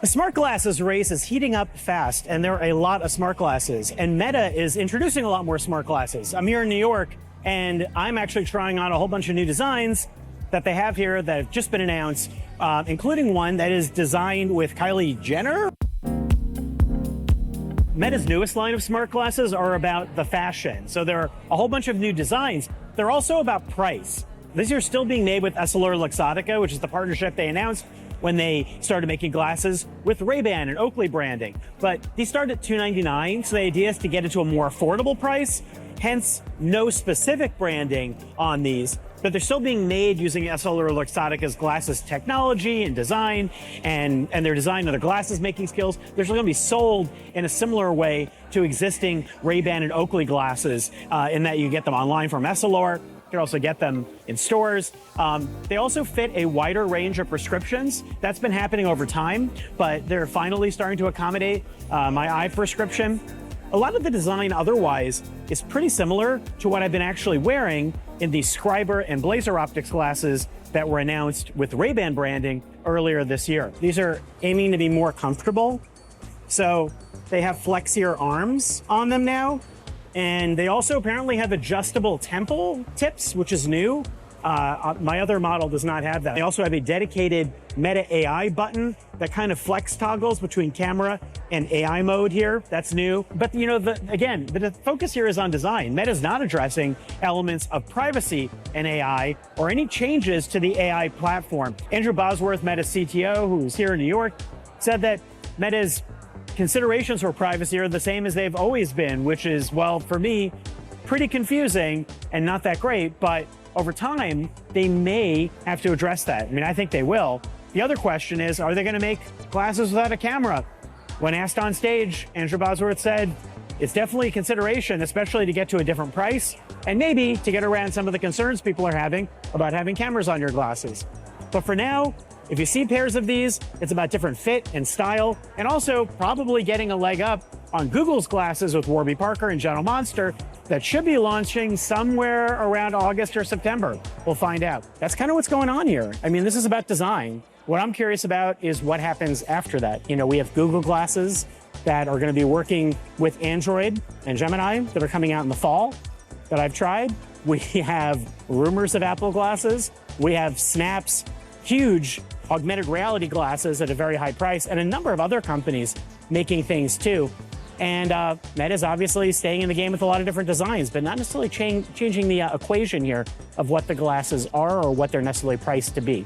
The smart glasses race is heating up fast, and there are a lot of smart glasses. And Meta is introducing a lot more smart glasses. I'm here in New York, and I'm actually trying on a whole bunch of new designs that they have here that have just been announced, including one that is designed with Kylie Jenner. Meta's newest line of smart glasses are about the fashion. So there are a whole bunch of new designs. They're also about price. These are still being made with EssilorLuxottica, which is the partnership they announced when they started making glasses with Ray-Ban and Oakley branding. But these start at $299, so the idea is to get it to a more affordable price, hence no specific branding on these, but they're still being made using EssilorLuxottica's glasses technology and design and their design and their glasses making skills. They're still gonna be sold in a similar way to existing Ray-Ban and Oakley glasses in that you get them online from Essilor. You can also get them in stores. They also fit a wider range of prescriptions. That's been happening over time, but they're finally starting to accommodate my eye prescription. A lot of the design otherwise is pretty similar to what I've been actually wearing in the Scriber and Blazer Optics glasses that were announced with Ray-Ban branding earlier this year. These are aiming to be more comfortable. So they have flexier arms on them now. And they also apparently have adjustable temple tips, which is new. My other model does not have that. They also have a dedicated Meta AI button that kind of flex toggles between camera and AI mode here. That's new. But you know, the focus here is on design. Meta's not addressing elements of privacy and AI or any changes to the AI platform. Andrew Bosworth, Meta's CTO, who's here in New York, said that Meta's considerations for privacy are the same as they've always been, which is, well, for me, pretty confusing and not that great, but over time, they may have to address that. I mean, I think they will. The other question is, are they gonna make glasses without a camera? When asked on stage, Andrew Bosworth said, it's definitely a consideration, especially to get to a different price, and maybe to get around some of the concerns people are having about having cameras on your glasses. But for now, if you see pairs of these, it's about different fit and style, and also probably getting a leg up on Google's glasses with Warby Parker and General Monster that should be launching somewhere around August or September. We'll find out. That's kind of what's going on here. I mean, this is about design. What I'm curious about is what happens after that. You know, we have Google glasses that are going to be working with Android and Gemini that are coming out in the fall that I've tried. We have rumors of Apple glasses. We have Snap's huge augmented reality glasses at a very high price, and a number of other companies making things too. And Meta's obviously staying in the game with a lot of different designs, but not necessarily changing the equation here of what the glasses are or what they're necessarily priced to be.